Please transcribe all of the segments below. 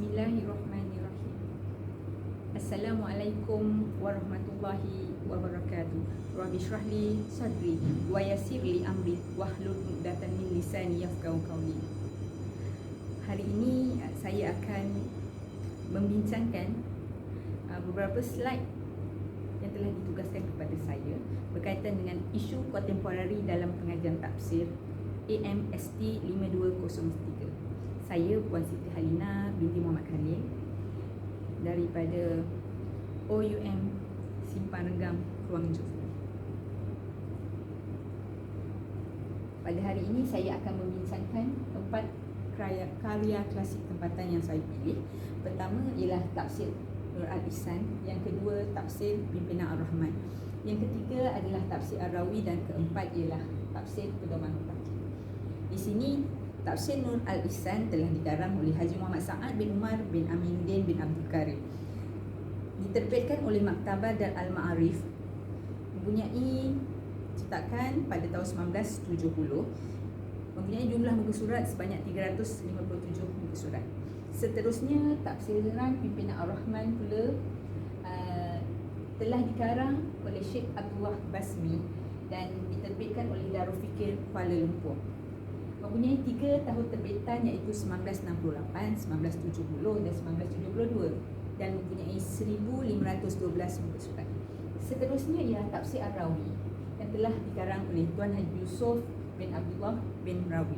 Bismillahirrahmanirrahim. Assalamualaikum warahmatullahi wabarakatuh. Rabbi shrah li sadri wa yassir li amri wahlul 'uqdatam min lisani yafqahu qawli. Hari ini saya akan membincangkan beberapa slide yang telah ditugaskan kepada saya berkaitan dengan isu kontemporari dalam pengajian tafsir AMST 5203. Saya Puan Siti Halina binti Muhammad Khalil daripada OUM Simpang Renggam, Ruang Johor. Pada hari ini saya akan membincangkan 4 karya klasik tempatan yang saya pilih. Pertama ialah tafsir Nur Al-Ihsan, yang kedua tafsir Pimpinan Ar-Rahman, yang ketiga adalah tafsir Ar-Rawi, dan keempat ialah tafsir Pedoman Mutakin. Di sini tafsir Nur Al-Ihsan telah dikarang oleh Haji Muhammad Sa'ad bin Umar bin Aminuddin bin Abdul Karim. Diterbitkan oleh Maktabah Dar Al-Ma'arif, mempunyai cetakan pada tahun 1970, mempunyai jumlah muka surat sebanyak 357 muka surat. Seterusnya tafsiran Pimpinan Ar-Rahman pula telah dikarang oleh Syekh Abdullah Basmi dan diterbitkan oleh Darul Fikir Kuala Lumpur. Mempunyai 3 tahun terbitan, iaitu 1968, 1970 dan 1972, dan mempunyai 1512 muka surat. Seterusnya ialah tafsir Ar-Rawi yang telah dikarang oleh Tuan Haji Yusof bin Abdullah bin Rawi.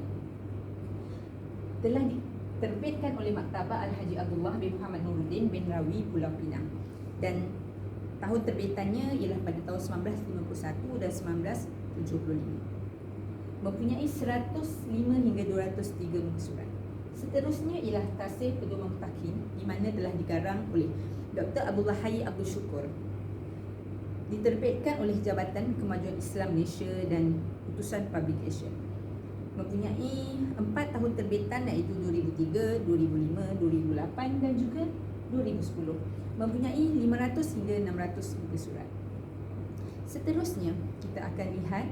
Telah diterbitkan oleh Maktabah Al-Haji Abdullah bin Muhammad Nuruddin bin Rawi, Pulau Pinang, dan tahun terbitannya ialah pada tahun 1951 dan 1975. Mempunyai 105 hingga 203 muka surat. Seterusnya ialah tafsir Pedoman Mutakin, di mana telah dikarang oleh Dr. Abdullah Hayy Abdul Syukur. Diterbitkan oleh Jabatan Kemajuan Islam Malaysia dan Utusan Publication. Mempunyai 4 tahun terbitan, iaitu 2003, 2005, 2008 dan juga 2010. Mempunyai 500 hingga 600 muka surat. Seterusnya kita akan lihat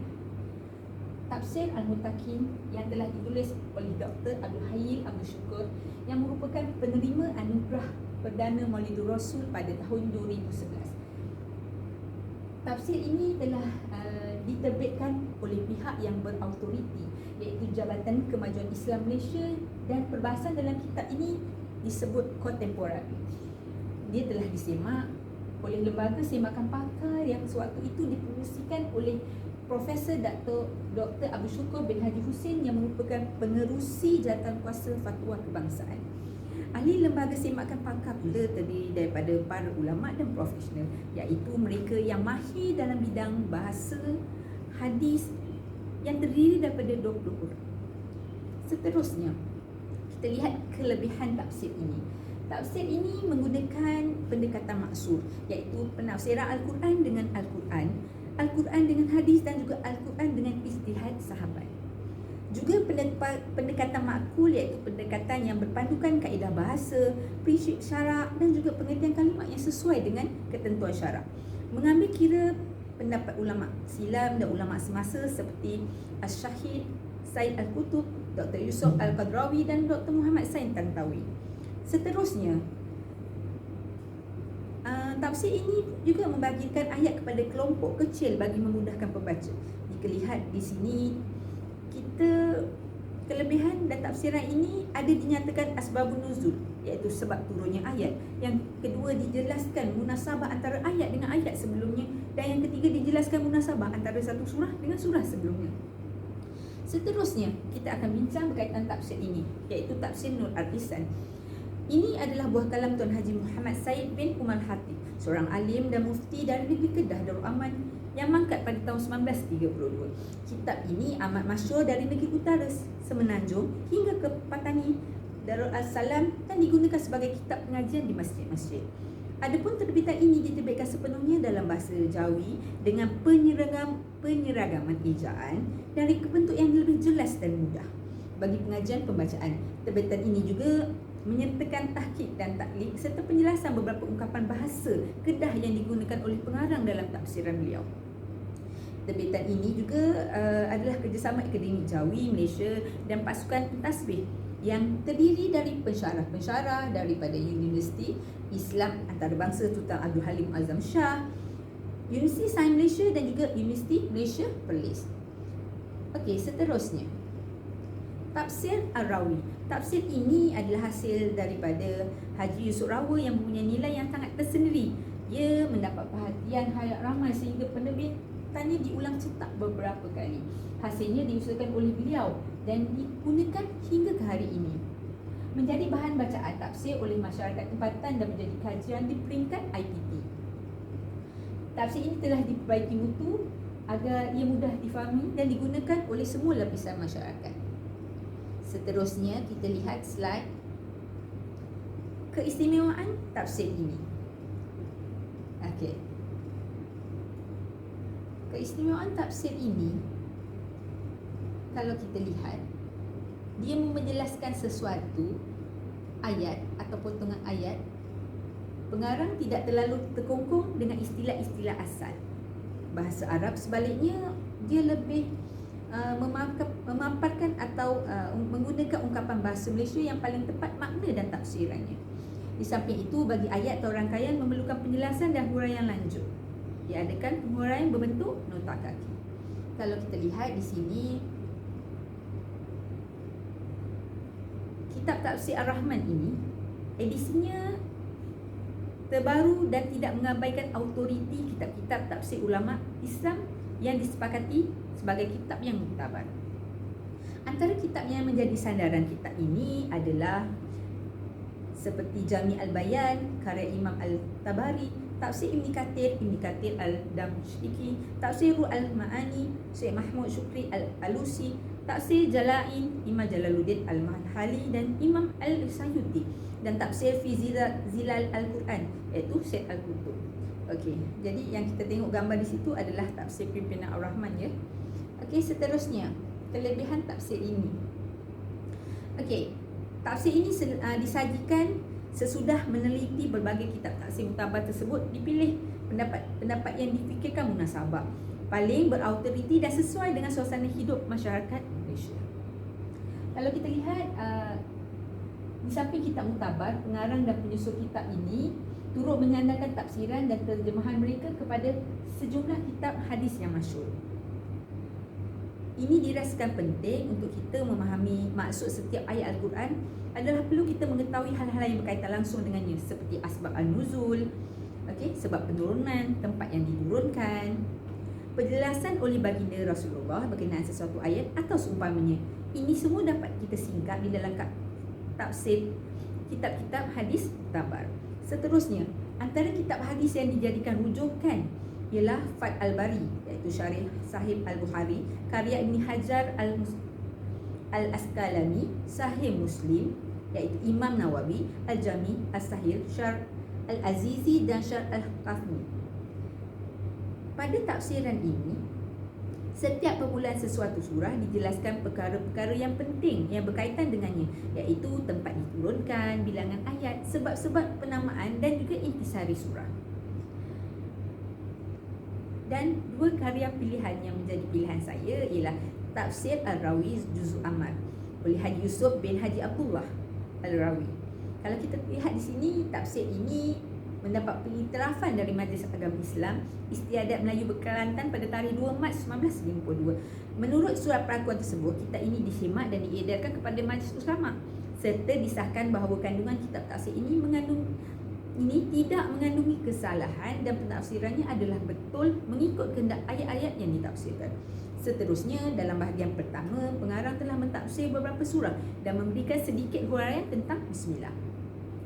Tafsir Al-Mutakin yang telah ditulis oleh Dr. Abdul Hayy Abdul Syukur, yang merupakan penerima anugerah Perdana Maulidur Rasul pada tahun 2011. Tafsir ini telah diterbitkan oleh pihak yang berautoriti, iaitu Jabatan Kemajuan Islam Malaysia, dan perbahasan dalam kitab ini disebut kontemporari. Dia telah disemak oleh lembaga semakan pakar yang sewaktu itu dipengerusikan oleh Profesor Dr. Abdul Syukur bin Haji Hussein, yang merupakan pengerusi Jawatankuasa Fatwa Kebangsaan. Ahli lembaga semakan pakar pula terdiri daripada para ulama dan profesional, iaitu mereka yang mahir dalam bidang bahasa hadis, yang terdiri daripada 20 orang. Seterusnya kita lihat kelebihan tafsir ini. Tafsir ini menggunakan pendekatan maksur, iaitu penafsiran Al-Quran dengan Al-Quran, Al-Quran dengan hadis, dan juga Al-Quran dengan ijtihad sahabat. Juga pendekatan makul, iaitu pendekatan yang berpandukan kaedah bahasa, prinsip syarak, dan juga pengertian kalimat yang sesuai dengan ketentuan syarak. Mengambil kira pendapat ulama silam dan ulama semasa seperti Al-Syahid Said Al-Qutub, Dr. Yusuf Al-Qadrawi dan Dr. Muhammad Sain Tantawi. Seterusnya, tafsir ini juga membagikan ayat kepada kelompok kecil bagi memudahkan pembaca. Jika lihat di sini, kelebihan dan tafsiran ini ada dinyatakan asbabun nuzul, iaitu sebab turunnya ayat. Yang kedua, dijelaskan munasabah antara ayat dengan ayat sebelumnya, dan yang ketiga, dijelaskan munasabah antara satu surah dengan surah sebelumnya. Seterusnya, kita akan bincang berkaitan tafsir ini, iaitu tafsir Nur Al-Ihsan. Ini adalah buah kalam Tuan Haji Muhammad Said bin Umar Hatib, seorang alim dan mufti dari negeri Kedah Darul Aman, yang mangkat pada tahun 1932. Kitab ini amat masyhur dari negeri utara Semenanjung hingga ke Patani, Darul As-Salam, dan digunakan sebagai kitab pengajian di masjid-masjid. Adapun terbitan ini diterbitkan sepenuhnya dalam bahasa Jawi dengan penyeragaman ejaan dari bentuk yang lebih jelas dan mudah bagi pengajian pembacaan. Terbitan ini juga menyertakan tahqiq dan taklik serta penjelasan beberapa ungkapan bahasa Kedah yang digunakan oleh pengarang dalam tafsiran beliau. Terbitan ini juga adalah kerjasama Akademik Jawi Malaysia dan pasukan pentasbih yang terdiri dari pensyarah-pensyarah daripada Universiti Islam Antarabangsa Sultan Abdul Halim Azam Shah, Universiti Sains Malaysia dan juga Universiti Malaysia Perlis. Okey, seterusnya Tafsir Ar-Rawi. Tafsir ini adalah hasil daripada Haji Yusof Rawa yang mempunyai nilai yang sangat tersendiri. Ia mendapat perhatian halayak ramai sehingga penerbitannya diulang cetak beberapa kali. Hasilnya diusulkan oleh beliau dan digunakan hingga ke hari ini. Menjadi bahan bacaan tafsir oleh masyarakat tempatan dan menjadi kajian di peringkat IPT. Tafsir ini telah diperbaiki mutu agar ia mudah difahami dan digunakan oleh semua lapisan masyarakat. Seterusnya kita lihat slide keistimewaan tafsir ini. Okey. Keistimewaan tafsir ini, kalau kita lihat, dia menjelaskan sesuatu ayat atau potongan ayat. Pengarang tidak terlalu terkongkong dengan istilah-istilah asal. Bahasa Arab sebaliknya, dia lebih memaparkan atau menggunakan ungkapan bahasa Malaysia yang paling tepat makna dan tafsirannya. Di samping itu, bagi ayat atau rangkaian memerlukan penjelasan dan huraian lanjut. Diadakan penghuraian berbentuk nota kaki. Kalau kita lihat di sini, kitab Tafsir Ar-Rahman ini, edisinya terbaru dan tidak mengabaikan autoriti kitab-kitab tafsir ulama Islam yang disepakati sebagai kitab yang muktabar. Antara kitab yang menjadi sandaran kitab ini adalah seperti Jami' Al-Bayan karya Imam Al-Tabari, Tafsir Ibn Kathir Al-Damsyiki, Tafsir Al-Ma'ani Syekh Mahmud Syukri Al-Alusi, Tafsir Jala'in Imam Jalaluddin Al-Madhali dan Imam Al-Sayuti, dan Tafsir Fi Zilal Al-Quran iaitu Syekh Al-Qutub. Okey, jadi yang kita tengok gambar di situ adalah tafsir pimpinan Ar-Rahman ya. Okey, seterusnya kelebihan tafsir ini. Okey, tafsir ini disajikan sesudah meneliti berbagai kitab tafsir muktabar tersebut, dipilih pendapat yang difikirkan munasabah, paling berautoriti dan sesuai dengan suasana hidup masyarakat Malaysia. Kalau kita lihat di samping kitab muktabar, pengarang dan penyusun kitab ini turut menyandarkan tafsiran dan terjemahan mereka kepada sejumlah kitab hadis yang masyhur. Ini dirasakan penting untuk kita memahami maksud setiap ayat Al-Quran adalah perlu kita mengetahui hal-hal yang berkaitan langsung dengannya, seperti asbab an-nuzul, okey, sebab penurunan, tempat yang diturunkan, penjelasan oleh baginda Rasulullah berkenaan sesuatu ayat atau seumpamanya. Ini semua dapat kita singkap di dalam tafsir kitab-kitab hadis muktabar. Seterusnya, antara kitab hadis yang dijadikan rujukan ialah Fath Al-Bari iaitu Syarih Sahih Al-Bukhari karya Ibn Hajar Al-Asqalani, Sahih Muslim iaitu Imam Nawawi, Al-Jami, As-Sahih, Syarh Al-Azizi dan Syarh Al-Qasmi. Pada tafsiran ini, setiap permulaan sesuatu surah dijelaskan perkara-perkara yang penting yang berkaitan dengannya, iaitu tempat diturunkan, bilangan ayat, sebab-sebab penamaan dan juga intisari surah. Dan dua karya pilihan yang menjadi pilihan saya ialah Tafsir Ar-Rawi Juz' Ammar oleh Haji Yusof bin Haji Abdullah Al-Rawi. Kalau kita lihat di sini, tafsir ini mendapat pengiktirafan dari Majlis Agama Islam Istiadat Melayu Kelantan pada tarikh 2 Mac 1952. Menurut surat perakuan tersebut, kitab ini disemak dan diedarkan kepada Majlis Ulama serta disahkan bahawa kandungan kitab tafsir ini tidak mengandungi kesalahan dan pentafsirannya adalah betul mengikut kehendak ayat-ayat yang ditafsirkan. Seterusnya, dalam bahagian pertama, pengarang telah mentafsir beberapa surah dan memberikan sedikit huraian tentang Bismillah.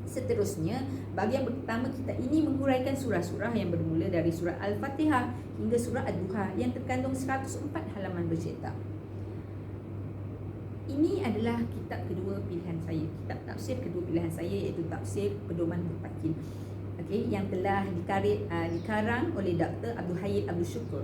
Seterusnya, bahagian pertama kitab ini menguraikan surah-surah yang bermula dari surah Al-Fatihah hingga surah Ad-Duha yang terkandung 104 halaman bercetak. Ini adalah kitab kedua pilihan saya, kitab tafsir kedua pilihan saya iaitu Tafsir Pedoman Mutakin. Okey, yang telah dikarang oleh Dr. Abdul Hayy Abdul Syukur.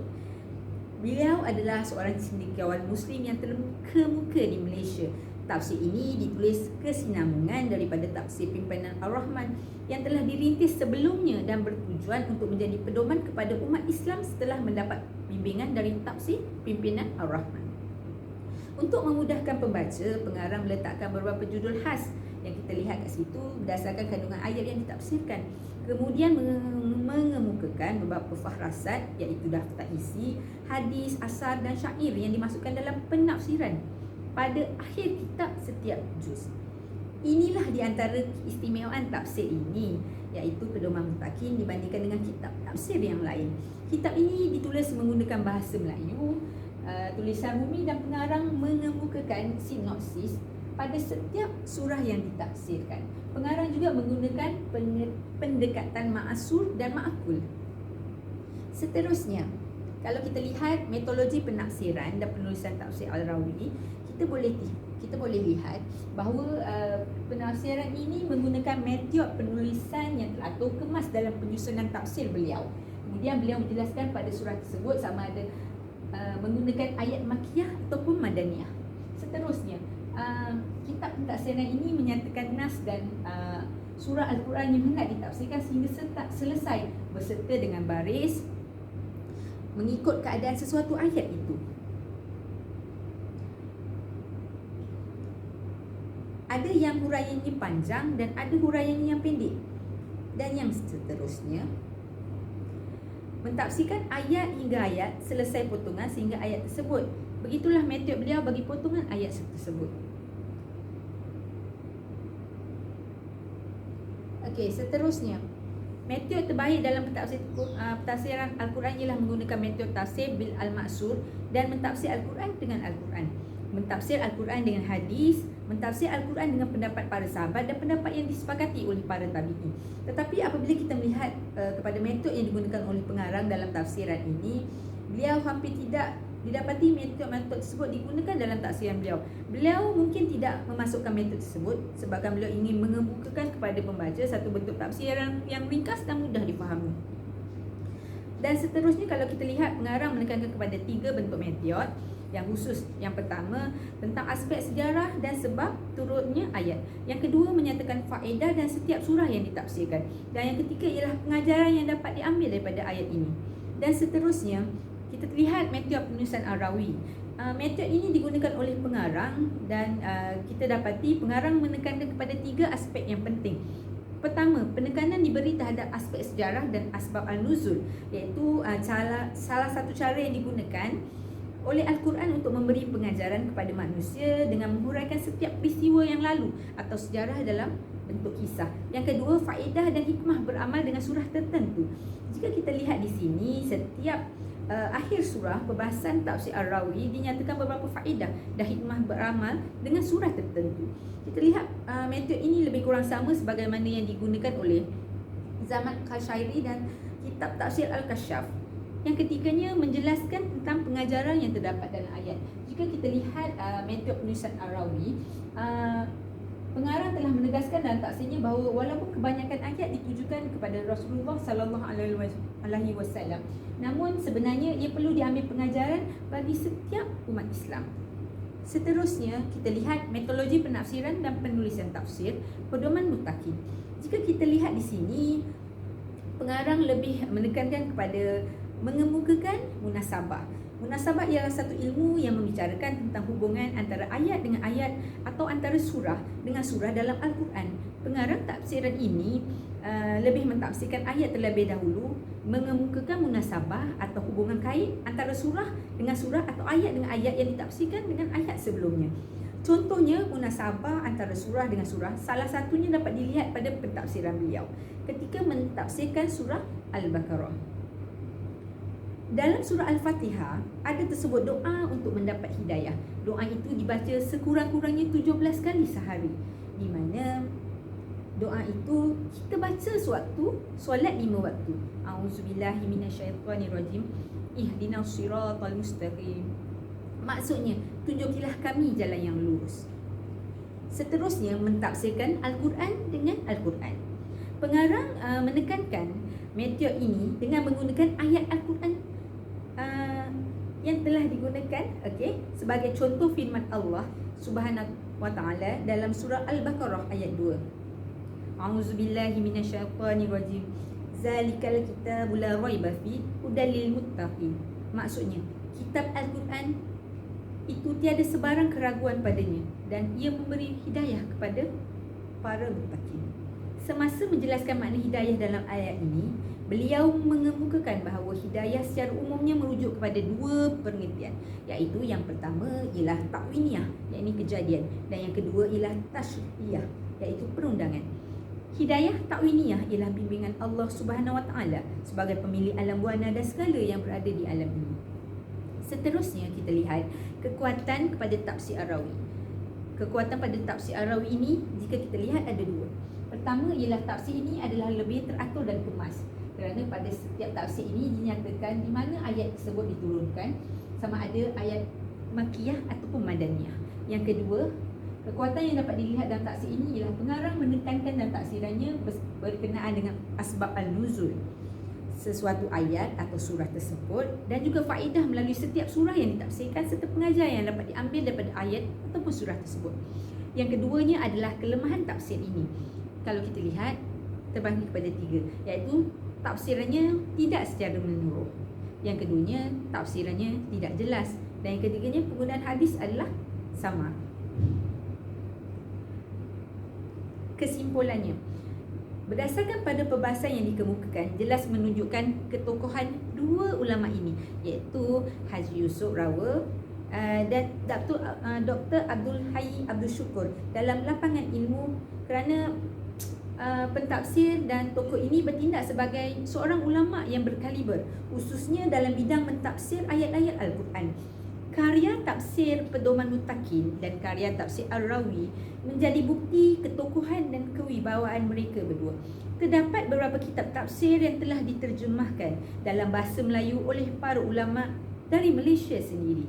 Beliau adalah seorang cendekiawan Muslim yang terkemuka di Malaysia. Tafsir ini ditulis kesinambungan daripada tafsir pimpinan Ar-Rahman yang telah dirintis sebelumnya dan bertujuan untuk menjadi pedoman kepada umat Islam setelah mendapat bimbingan dari tafsir pimpinan Ar-Rahman. Untuk memudahkan pembaca, pengarang meletakkan beberapa judul khas yang kita lihat kat situ berdasarkan kandungan ayat yang ditafsirkan. Kemudian mengemukakan beberapa fahrasat iaitu daftar isi, hadis, asar dan syair yang dimasukkan dalam penafsiran pada akhir kitab setiap juz. Inilah di antara keistimewaan tafsir ini, iaitu pedoman mutakin dibandingkan dengan kitab tafsir yang lain. Kitab ini ditulis menggunakan bahasa Melayu, tulisan bumi dan pengarang mengemukakan sinopsis pada setiap surah yang ditafsirkan. Pengarang juga menggunakan pendekatan ma'asur dan ma'akul. Seterusnya, kalau kita lihat metodologi penafsiran dan penulisan tafsir Al-Rawi, kita boleh lihat bahawa penafsiran ini menggunakan metod penulisan yang teratur kemas dalam penyusunan tafsir beliau. Kemudian beliau menjelaskan pada surah tersebut sama ada menggunakan ayat makiyah ataupun madaniyah. Seterusnya, kitab pentafsiran ini menyatakan nas dan surah Al-Quran yang hendak ditafsirkan sehingga selesai berserta dengan baris mengikut keadaan sesuatu ayat itu. Ada yang huraiannya panjang dan ada huraiannya yang pendek. Dan yang seterusnya, mentafsirkan ayat hingga ayat selesai potongan sehingga ayat tersebut. Begitulah metod beliau bagi potongan ayat tersebut. Okey, seterusnya, metod terbaik dalam pentafsiran Al-Quran ialah menggunakan metod tafsir bil al-ma'sur dan mentafsir Al-Quran dengan Al-Quran. Mentafsir Al-Quran dengan hadis, mentafsir Al-Quran dengan pendapat para sahabat dan pendapat yang disepakati oleh para tabi'in. Tetapi apabila kita melihat kepada metod yang digunakan oleh pengarang dalam tafsiran ini, beliau hampir tidak didapati metod-metod tersebut digunakan dalam tafsiran beliau. Beliau mungkin tidak memasukkan metod tersebut sebabkan beliau ingin mengemukakan kepada pembaca satu bentuk tafsiran yang ringkas dan mudah difahami. Dan seterusnya, kalau kita lihat, pengarang menekankan kepada 3 bentuk metod yang khusus. Yang pertama, tentang aspek sejarah dan sebab turunnya ayat. Yang kedua, menyatakan faedah dan setiap surah yang ditafsirkan. Dan yang ketiga ialah pengajaran yang dapat diambil daripada ayat ini. Dan seterusnya, kita lihat metod penulisan Al-Rawi. Metod ini digunakan oleh pengarang dan kita dapati pengarang menekankan kepada 3 aspek yang penting. Pertama, penekanan diberi terhadap aspek sejarah dan asbab al-nuzul, iaitu salah satu cara yang digunakan oleh Al-Quran untuk memberi pengajaran kepada manusia dengan menghuraikan setiap peristiwa yang lalu atau sejarah dalam bentuk kisah. Yang kedua, faedah dan hikmah beramal dengan surah tertentu. Jika kita lihat di sini, setiap akhir surah perbahasan tafsir Al-Rawi dinyatakan beberapa faedah dan hikmah beramal dengan surah tertentu. Kita lihat metod ini lebih kurang sama sebagaimana yang digunakan oleh Zaman Khashairi dan kitab tafsir Al-Kashaf. Yang ketiganya menjelaskan tentang pengajaran yang terdapat dalam ayat. Jika kita lihat metod penulisan Al-Rawi, pengarang telah menegaskan dalam tafsirnya bahawa walaupun kebanyakan ayat ditujukan kepada Rasulullah sallallahu alaihi wasallam, namun sebenarnya ia perlu diambil pengajaran bagi setiap umat Islam. Seterusnya, kita lihat metodologi penafsiran dan penulisan tafsir pedoman mutakin. Jika kita lihat di sini, pengarang lebih menekankan kepada mengemukakan munasabah. Munasabah ialah satu ilmu yang membicarakan tentang hubungan antara ayat dengan ayat atau antara surah dengan surah dalam Al-Quran. Pengarang tafsiran ini lebih mentafsirkan ayat terlebih dahulu, mengemukakan munasabah atau hubungan kait antara surah dengan surah atau ayat dengan ayat yang ditafsirkan dengan ayat sebelumnya. Contohnya, munasabah antara surah dengan surah salah satunya dapat dilihat pada pentafsiran beliau ketika mentafsirkan surah Al-Baqarah. Dalam surah Al-Fatihah ada tersebut doa untuk mendapat hidayah. Doa itu dibaca sekurang-kurangnya 17 kali sehari, di mana doa itu kita baca sewaktu solat 5 waktu. A'udzubillahi minasyaitonirrajim. Ihdinas siratal mustaqim. Maksudnya, tunjukilah kami jalan yang lurus. Seterusnya, mentafsirkan Al-Quran dengan Al-Quran. Pengarang menekankan metod ini dengan menggunakan ayat Al-Quran yang telah digunakan, sebagai contoh firman Allah Subhanahu wa taala dalam surah Al-Baqarah ayat 2. A'udzubillahi minasyaitonirrajim. Zalikal kitabu la raiba fi hudal lil muttaqin. Maksudnya, kitab Al-Quran itu tiada sebarang keraguan padanya dan ia memberi hidayah kepada para muttaqin. Semasa menjelaskan makna hidayah dalam ayat ini, beliau mengemukakan bahawa hidayah secara umumnya merujuk kepada dua pengertian, iaitu yang pertama ialah takwiniyah, iaitu kejadian, dan yang kedua ialah tasyriyah, iaitu perundangan. Hidayah takwiniyah ialah bimbingan Allah Subhanahu Wa Taala sebagai pemilik alam buana dan segala yang berada di alam ini. Seterusnya kita lihat kekuatan kepada tafsir Ar-Rawi. Kekuatan pada tafsir Ar-Rawi ini jika kita lihat ada dua. Pertama ialah tafsir ini adalah lebih teratur dan kemas, kerana pada setiap tafsir ini dinyatakan di mana ayat tersebut diturunkan, sama ada ayat Makkiyah ataupun Madaniyah. Yang kedua, kekuatan yang dapat dilihat dalam tafsir ini ialah pengarang menekankan dalam tafsirannya berkenaan dengan asbab al-nuzul sesuatu ayat atau surah tersebut, dan juga faedah melalui setiap surah yang ditafsirkan serta pengajaran yang dapat diambil daripada ayat ataupun surah tersebut. Yang keduanya adalah kelemahan tafsir ini. Kalau kita lihat, terbagi kepada tiga, iaitu tafsirannya tidak secara menyeluruh. Yang keduanya, tafsirannya tidak jelas. Dan yang ketiganya, penggunaan hadis adalah sama. Kesimpulannya, berdasarkan pada perbahasan yang dikemukakan, jelas menunjukkan ketokohan dua ulama ini, iaitu Haji Yusof Rawa dan Dr. Abdul Hayy Abdul Syukur dalam lapangan ilmu, kerana pentafsir dan tokoh ini bertindak sebagai seorang ulama yang berkaliber, khususnya dalam bidang mentafsir ayat-ayat Al-Quran. Karya tafsir Pedoman Muttaqin dan karya tafsir Ar-Rawi menjadi bukti ketokohan dan kewibawaan mereka berdua. Terdapat beberapa kitab tafsir yang telah diterjemahkan dalam bahasa Melayu oleh para ulama dari Malaysia sendiri.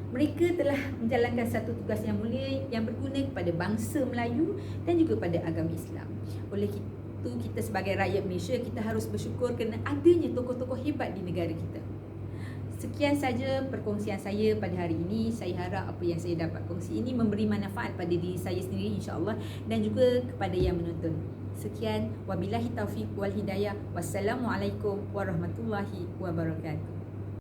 Mereka telah menjalankan satu tugas yang mulia yang berguna kepada bangsa Melayu dan juga pada agama Islam. Oleh itu, kita sebagai rakyat Malaysia, kita harus bersyukur kerana adanya tokoh-tokoh hebat di negara kita. Sekian saja perkongsian saya pada hari ini. Saya harap apa yang saya dapat kongsi ini memberi manfaat pada diri saya sendiri, insya-Allah, dan juga kepada yang menonton. Sekian, wabillahi taufiq wal hidayah. Wassalamualaikum warahmatullahi wabarakatuh.